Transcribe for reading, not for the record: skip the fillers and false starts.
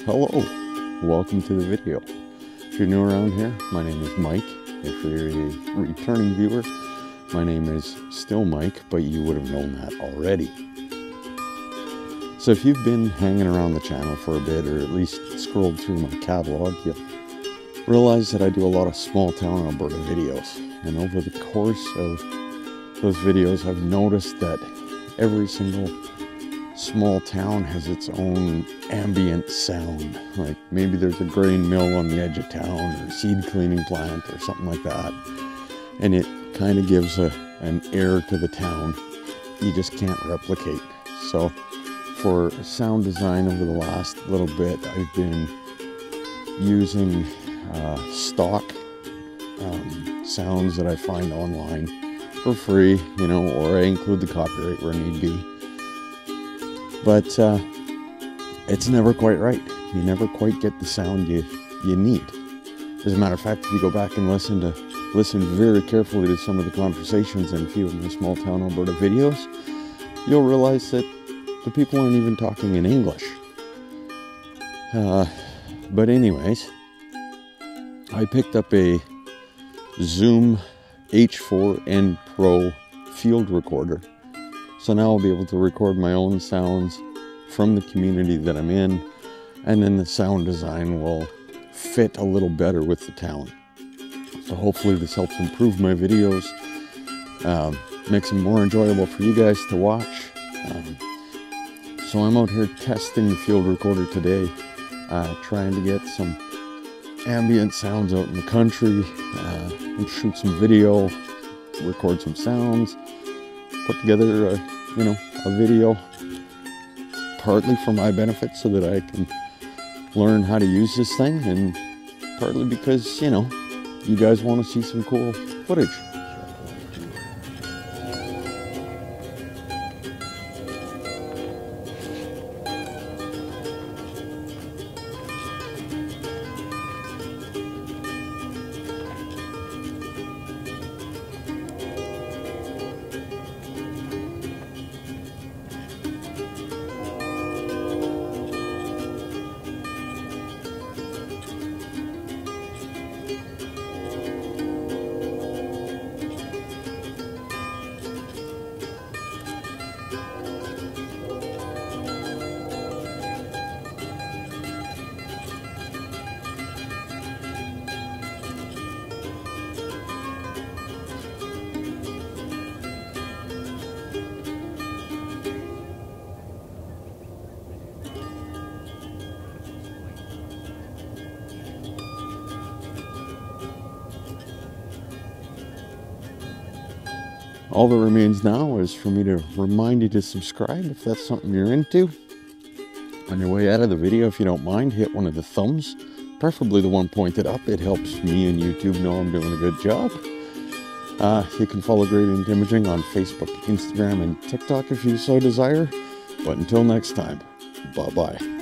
Hello, welcome to the video. If you're new around here, my name is Mike. If you're a returning viewer, my name is still Mike, but you would have known that already. So if you've been hanging around the channel for a bit, or at least scrolled through my catalog, you'll realize that I do a lot of small town Alberta videos. And over the course of those videos, I've noticed that every single small town has its own ambient sound. Like maybe there's a grain mill on the edge of town, or a seed cleaning plant, or something like that. And it kind of gives an air to the town you just can't replicate. So for sound design over the last little bit, I've been using stock sounds that I find online for free, you know, or I include the copyright where need be. But it's never quite right. You never quite get the sound you need. As a matter of fact, if you go back and listen very carefully to some of the conversations in a few of my small town Alberta videos, you'll realize that the people aren't even talking in English. But anyways, I picked up a Zoom H4N Pro field recorder. So now I'll be able to record my own sounds from the community that I'm in, and then the sound design will fit a little better with the town. So hopefully this helps improve my videos, makes them more enjoyable for you guys to watch. So I'm out here testing the field recorder today, trying to get some ambient sounds out in the country, shoot some video, record some sounds, put together a video partly for my benefit so that I can learn how to use this thing, and partly because, you guys want to see some cool footage. All that remains now is for me to remind you to subscribe if that's something you're into. On your way out of the video, if you don't mind, hit one of the thumbs, preferably the one pointed up. It helps me and YouTube know I'm doing a good job. You can follow Gradient Imaging on Facebook, Instagram, and TikTok if you so desire. But until next time, bye-bye.